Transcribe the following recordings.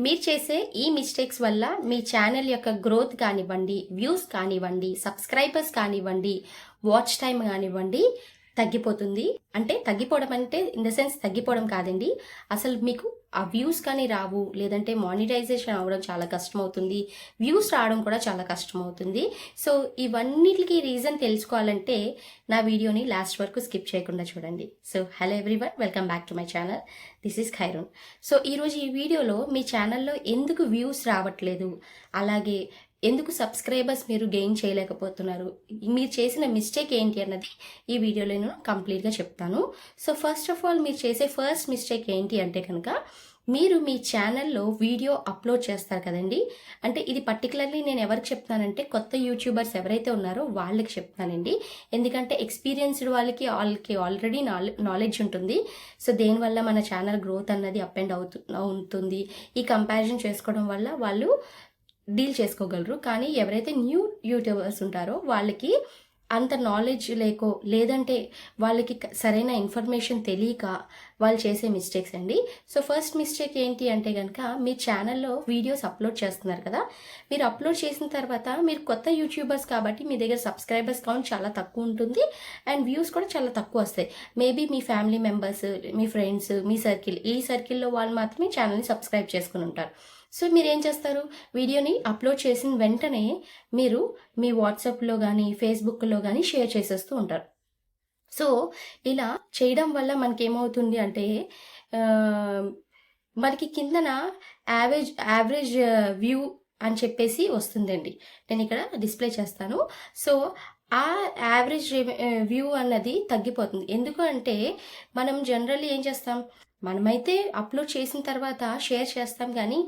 మీరు చేసే ఈ మిస్టేక్స్ వల్ల మీ ఛానల్ యొక్క గ్రోత్ కానివ్వండి, వ్యూస్ కానివ్వండి, సబ్స్క్రైబర్స్ కానివ్వండి, వాచ్ టైం కానివ్వండి తగ్గిపోతుంది. అంటే తగ్గిపోవడం అంటే ఇన్ ద సెన్స్ తగ్గిపోవడం కాదండి. అసలు మీకు ఆ వ్యూస్ కానీ రావు, లేదంటే మానిటైజేషన్ అవ్వడం చాలా కష్టమవుతుంది, వ్యూస్ రావడం కూడా చాలా కష్టమవుతుంది. సో ఇవన్నిటికి రీజన్ తెలుసుకోవాలంటే నా వీడియోని లాస్ట్ వరకు స్కిప్ చేయకుండా చూడండి. So hello everyone, welcome back to my channel. This is Khairun. So ఈరోజు ఈ వీడియోలో మీ ఛానల్లో ఎందుకు వ్యూస్ రావట్లేదు, అలాగే ఎందుకు సబ్స్క్రైబర్స్ మీరు గెయిన్ చేయలేకపోతున్నారు, మీరు చేసిన మిస్టేక్ ఏంటి అన్నది ఈ వీడియోలో నేను కంప్లీట్గా చెప్తాను. సో ఫస్ట్ ఆఫ్ ఆల్ మీరు చేసే ఫస్ట్ మిస్టేక్ ఏంటి అంటే కనుక, మీరు మీ ఛానల్లో వీడియో అప్లోడ్ చేస్తారు కదండి. అంటే ఇది పర్టికులర్లీ నేను ఎవరికి చెప్తానంటే కొత్త యూట్యూబర్స్ ఎవరైతే ఉన్నారో వాళ్ళకి చెప్తానండి. ఎందుకంటే ఎక్స్పీరియన్స్డ్ వాళ్ళకి ఆల్రెడీ నాలెడ్జ్ ఉంటుంది. సో దేనివల్ల మన ఛానల్ గ్రోత్ అన్నది అప్ అండ్ అవుతుంది, ఈ కంపారిజన్ చేసుకోవడం వల్ల వాళ్ళు డీల్ చేసుకోగలరు. కానీ ఎవరైతే న్యూ యూట్యూబర్స్ ఉంటారో వాళ్ళకి అంత నాలెడ్జ్ లేకో, లేదంటే వాళ్ళకి సరైన ఇన్ఫర్మేషన్ తెలియక వాళ్ళు చేసే మిస్టేక్స్ అండి. సో ఫస్ట్ మిస్టేక్ ఏంటి అంటే కనుక, మీ ఛానల్లో వీడియోస్ అప్లోడ్ చేస్తున్నారు కదా, మీరు అప్లోడ్ చేసిన తర్వాత మీరు కొత్త యూట్యూబర్స్ కాబట్టి మీ దగ్గర సబ్స్క్రైబర్స్ కౌంట్ చాలా తక్కువ ఉంటుంది అండ్ వ్యూస్ కూడా చాలా తక్కువ వస్తాయి. మేబీ మీ ఫ్యామిలీ మెంబర్స్, మీ ఫ్రెండ్స్, మీ సర్కిల్, ఈ సర్కిల్లో వాళ్ళు మాత్రమే ఛానల్ని సబ్స్క్రైబ్ చేసుకుని ఉంటారు. సో మీరు ఏం చేస్తారు, వీడియోని అప్లోడ్ చేసిన వెంటనే మీరు మీ వాట్సాప్లో కానీ ఫేస్బుక్లో కానీ షేర్ చేసేస్తూ ఉంటారు. సో ఇలా చేయడం వల్ల మనకి ఏమవుతుంది అంటే మనకి కిందన యావరేజ్ వ్యూ అని చెప్పేసి వస్తుందండి. నేను ఇక్కడ డిస్ప్లే చేస్తాను. సో ఆ యావరేజ్ వ్యూ అన్నది తగ్గిపోతుంది. ఎందుకు అంటే మనం జనరల్లీ ఏం చేస్తాం, మనమైతే అప్లోడ్ చేసిన తర్వాత షేర్ చేస్తాం, కానీ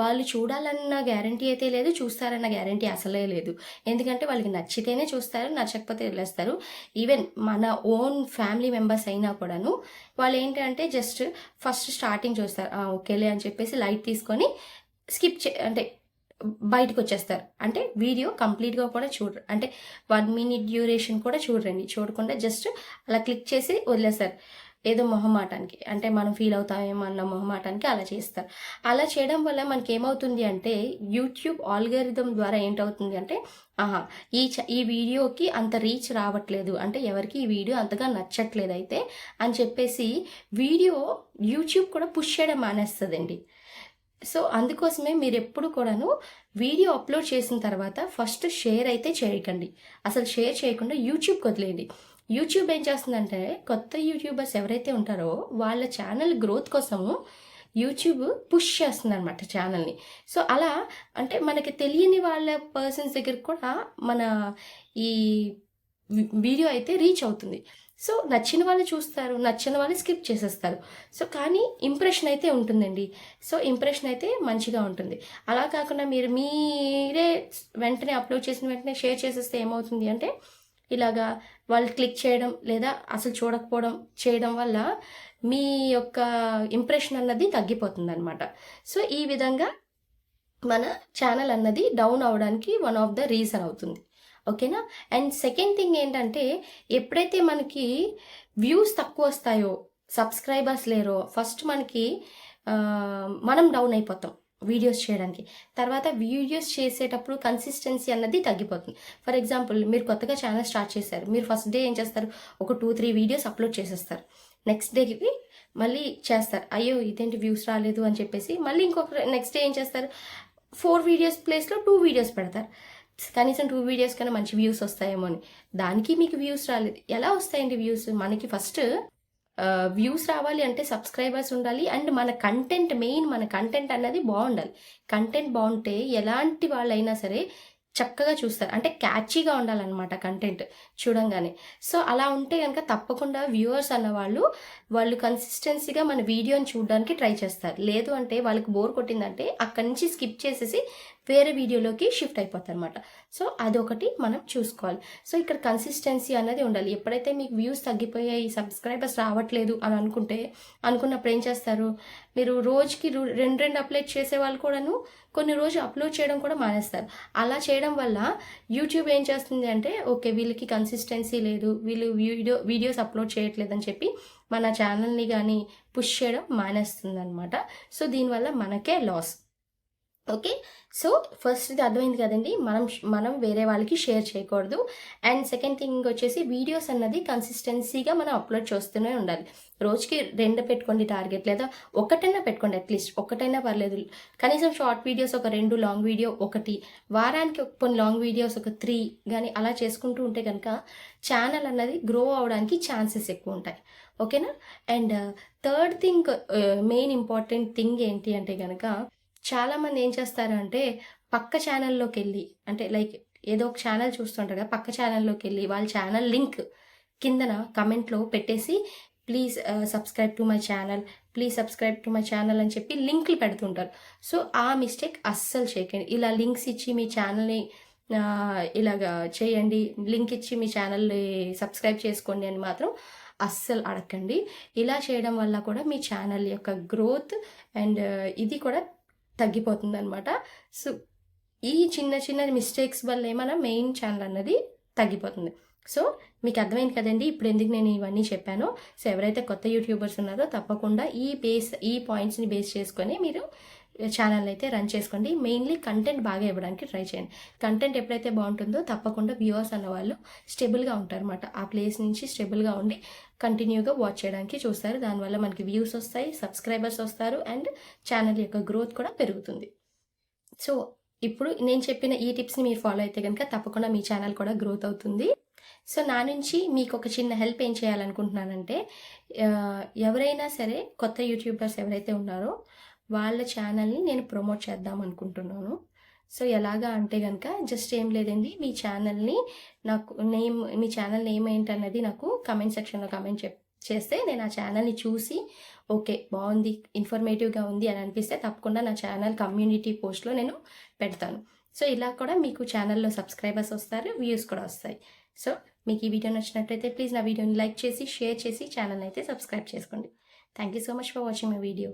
వాళ్ళు చూడాలన్న గ్యారంటీ అయితే లేదు, చూస్తారన్న గ్యారంటీ అసలే లేదు. ఎందుకంటే వాళ్ళకి నచ్చితేనే చూస్తారు, నచ్చకపోతే వదిలేస్తారు. ఈవెన్ మన ఓన్ ఫ్యామిలీ మెంబర్స్ అయినా కూడాను వాళ్ళు ఏంటంటే జస్ట్ ఫస్ట్ స్టార్టింగ్ చూస్తారు, ఓకేలే అని చెప్పేసి లైట్ తీసుకొని స్కిప్ అంటే బయటకు వచ్చేస్తారు. అంటే వీడియో కంప్లీట్గా కూడా చూడరు, అంటే 1 minute డ్యూరేషన్ కూడా చూడకుండా జస్ట్ అలా క్లిక్ చేసి వదిలేస్తారు. ఏదో మొహమాటానికి, అంటే మనం ఫీల్ అవుతామేమో అన్న మొహమాటానికి అలా చేస్తారు. అలా చేయడం వల్ల మనకి ఏమవుతుంది అంటే యూట్యూబ్ ఆల్గరిథం ద్వారా ఏంటవుతుంది అంటే, ఈ వీడియోకి అంత రీచ్ రావట్లేదు, అంటే ఎవరికి ఈ వీడియో అంతగా నచ్చట్లేదు అయితే అని చెప్పేసి వీడియో యూట్యూబ్ కూడా పుష్ చేయడం మానేస్తుందండి. సో అందుకోసమే మీరు ఎప్పుడు కూడాను వీడియో అప్లోడ్ చేసిన తర్వాత ఫస్ట్ షేర్ అయితే చేయకండి. అసలు షేర్ చేయకుండా యూట్యూబ్కి వదిలేయండి. యూట్యూబ్ ఏం చేస్తుందంటే, కొత్త యూట్యూబర్స్ ఎవరైతే ఉంటారో వాళ్ళ ఛానల్ గ్రోత్ కోసము యూట్యూబ్ పుష్ చేస్తుంది అనమాట ఛానల్ని. సో అలా అంటే మనకి తెలియని వాళ్ళ పర్సన్స్ దగ్గర కూడా మన ఈ వీడియో అయితే రీచ్ అవుతుంది. సో నచ్చిన వాళ్ళు చూస్తారు, నచ్చిన వాళ్ళు స్కిప్ చేసేస్తారు. సో కానీ ఇంప్రెషన్ అయితే ఉంటుందండి. సో ఇంప్రెషన్ అయితే మంచిగా ఉంటుంది. అలా కాకుండా మీరే వెంటనే అప్లోడ్ చేసిన వెంటనే షేర్ చేసేస్తే ఏమవుతుంది అంటే, ఇలాగా వాళ్ళు క్లిక్ చేయడం లేదా అసలు చూడకపోవడం చేయడం వల్ల మీ యొక్క ఇంప్రెషన్ అన్నది తగ్గిపోతుంది అనమాట. సో ఈ విధంగా మన ఛానల్ అన్నది డౌన్ అవడానికి వన్ ఆఫ్ ద రీజన్ అవుతుంది. ఓకేనా. అండ్ సెకండ్ థింగ్ ఏంటంటే, ఎప్పుడైతే మనకి వ్యూస్ తక్కువ వస్తాయో, సబ్స్క్రైబర్స్ లేరో, ఫస్ట్ మనకి మనం డౌన్ అయిపోతాం వీడియోస్ చేయడానికి. తర్వాత వీడియోస్ చేసేటప్పుడు కన్సిస్టెన్సీ అన్నది తగ్గిపోతుంది. ఫర్ ఎగ్జాంపుల్, మీరు కొత్తగా ఛానల్ స్టార్ట్ చేశారు, మీరు ఫస్ట్ డే ఏం చేస్తారు, ఒక 2-3 వీడియోస్ అప్లోడ్ చేసేస్తారు. నెక్స్ట్ డేకి మళ్ళీ చేస్తారు, అయ్యో ఇదేంటి వ్యూస్ రాలేదు అని చెప్పేసి మళ్ళీ ఇంకొక నెక్స్ట్ డే ఏం చేస్తారు, 4 వీడియోస్ ప్లేస్లో 2 వీడియోస్ పెడతారు. కనీసం 2 వీడియోస్ కన్నా మంచి వ్యూస్ వస్తాయేమో అని. దానికి మీకు వ్యూస్ రాలేదు. ఎలా వస్తాయండి వ్యూస్? మనకి ఫస్ట్ వ్యూస్ రావాలి అంటే సబ్స్క్రైబర్స్ ఉండాలి అండ్ మన కంటెంట్ అన్నది బాగుండాలి. కంటెంట్ బాగుంటే ఎలాంటి వాళ్ళైనా సరే చక్కగా చూస్తారు. అంటే క్యాచీగా ఉండాలన్నమాట కంటెంట్ చూడంగానే. సో అలా ఉంటే కనుక తప్పకుండా వ్యూవర్స్ అన్న వాళ్ళు కన్సిస్టెన్సీగా మన వీడియోని చూడడానికి ట్రై చేస్తారు. లేదు అంటే వాళ్ళకి బోర్ కొట్టిందంటే అక్కడి నుంచి స్కిప్ చేసేసి వేరే వీడియోలోకి షిఫ్ట్ అయిపోతారు అనమాట. సో అదొకటి మనం చూసుకోవాలి. సో ఇక్కడ కన్సిస్టెన్సీ అనేది ఉండాలి. ఎప్పుడైతే మీకు వ్యూస్ తగ్గిపోయాయి, సబ్స్క్రైబర్స్ రావట్లేదు అని అనుకున్నప్పుడు ఏం చేస్తారు, మీరు రోజుకి 2 అప్లోడ్ చేసే వాళ్ళు కూడాను కొన్ని రోజులు అప్లోడ్ చేయడం కూడా మానేస్తారు. అలా చేయడం వల్ల యూట్యూబ్ ఏం చేస్తుంది అంటే, ఓకే వీళ్ళకి కన్సిస్టెన్సీ లేదు, వీళ్ళు వీడియోస్ అప్లోడ్ చేయట్లేదు అని చెప్పి మన ఛానల్ని కానీ పుష్ చేయడం మానేస్తుంది అనమాట. సో దీనివల్ల మనకే లాస్. ఓకే. సో, ఫస్ట్‌ది అర్థమైంది కదండీ! మనం వేరే వాళ్ళకి షేర్ చేయకూడదు. అండ్ సెకండ్ థింగ్ వచ్చేసి వీడియోస్ అన్నది కన్సిస్టెన్సీగా మనం అప్‌లోడ్ చేస్తూనే ఉండాలి. రోజుకి 2 పెట్టుకోండి టార్గెట్, లేదా ఒకటైనా పెట్టుకోండి అట్‌లీస్ట్. ఒకటైనా పర్లేదు. కనీసం షార్ట్ వీడియోస్ ఒక 2, లాంగ్ వీడియో 1, వారానికి కొన్ని లాంగ్ వీడియోస్ ఒక 3 గాని అలా చేసుకుంటూ ఉంటే గనక ఛానల్ అన్నది గ్రో అవ్వడానికి ఛాన్సెస్ ఎక్కువుంటాయి. ఓకేనా? And third thing, main important thing ఏంటి అంటే గనక చాలామంది ఏం చేస్తారంటే పక్క ఛానల్లోకెళ్ళి, అంటే లైక్ ఏదో ఒక ఛానల్ చూస్తుంటారు కదా! పక్క ఛానల్లోకెళ్ళి వాళ్ళ ఛానల్ లింక్ కిందన కమెంట్‌లో పెట్టేసి please subscribe to my channel, please subscribe to my channel అని చెప్పి లింకులు పెడుతుంటారు. సో, ఆ మిస్టేక్ అస్సలు చేయకండి. ఇలా లింక్స్ ఇచ్చి మీ ఛానల్‌ని ఇలాగా చేయండి, లింక్ ఇచ్చి మీ ఛానల్‌ని సబ్స్క్రైబ్ చేసుకోండి అని మాత్రం అస్సలు అడగకండి. ఇలా చేయడం వల్ల కూడా మీ ఛానల్ యొక్క గ్రోత్ అండ్ ఇది కూడా తగ్గిపోతుందనమాట. సో, ఈ చిన్న చిన్న మిస్టేక్స్ వల్లే మన మెయిన్ ఛానల్ అన్నది తగ్గిపోతుంది. సో, మీకు అర్థమైంది కదండీ! ఇప్పుడు ఎందుకు నేను ఇవన్నీ చెప్పానో. సో, ఎవరైతే కొత్త యూట్యూబర్స్ ఉన్నారో తప్పకుండా ఈ పాయింట్స్‌ని బేస్ చేసుకొని మీరు ఛానల్ అయితే రన్ చేసుకోండి. మెయిన్‌లీ కంటెంట్ బాగా ఇవ్వడానికి ట్రై చేయండి. కంటెంట్ ఎప్పుడైతే బావుంటుందో తప్పకుండా వ్యూవర్స్ అన్నవాళ్ళు స్టేబుల్‌గా ఉంటారనమాట. ఆ ప్లేస్ నుంచి స్టేబుల్‌గా ఉండి కంటిన్యూగా వాచ్ చేయడానికి చూస్తారు. దానివల్ల మనకి వ్యూస్ వస్తాయి, సబ్స్క్రైబర్స్ వస్తారు అండ్ ఛానల్ యొక్క గ్రోత్ కూడా పెరుగుతుంది. సో, ఇప్పుడు నేను చెప్పిన ఈ టిప్స్‌ని మీరు ఫాలో అయితే గనుక తప్పకుండా మీ ఛానల్ కూడా గ్రోత్ అవుతుంది. సో, నా నుంచి మీకొక చిన్న హెల్ప్ ఏం చేయాలనుకుంటున్నానంటే, ఎవరైనా సరే కొత్త యూట్యూబర్స్ ఎవరైతే ఉన్నారో వాళ్ళ ఛానల్‌ని నేను ప్రమోట్ చేద్దాం అనుకుంటున్నాను. సో, ఎలాగా అంటే గనక జస్ట్ ఏం లేదండి, మీ ఛానల్ నేమ్ ఏంటన్నది నాకు కామెంట్ సెక్షన్‌లో కామెంట్ చేస్తే నేను ఆ ఛానల్‌ని చూసి ఓకే, బావుంది, ఇన్ఫర్మేటివ్‌గా ఉంది అని అనిపిస్తే తప్పకుండా నా ఛానల్ కమ్యూనిటీ పోస్ట్‌లో నేను పెడతాను. సో, ఇలా కూడా మీకు ఛానల్‌లో సబ్స్క్రైబర్స్ వస్తారు, వ్యూస్ కూడా వస్తాయి. సో, మీకు ఈ వీడియో నచ్చినట్లయితే ప్లీజ్ నా వీడియోని లైక్ చేసి, షేర్ చేసి ఛానల్‌ని అయితే సబ్స్క్రైబ్ చేసుకోండి. Thank you so much for watching my video.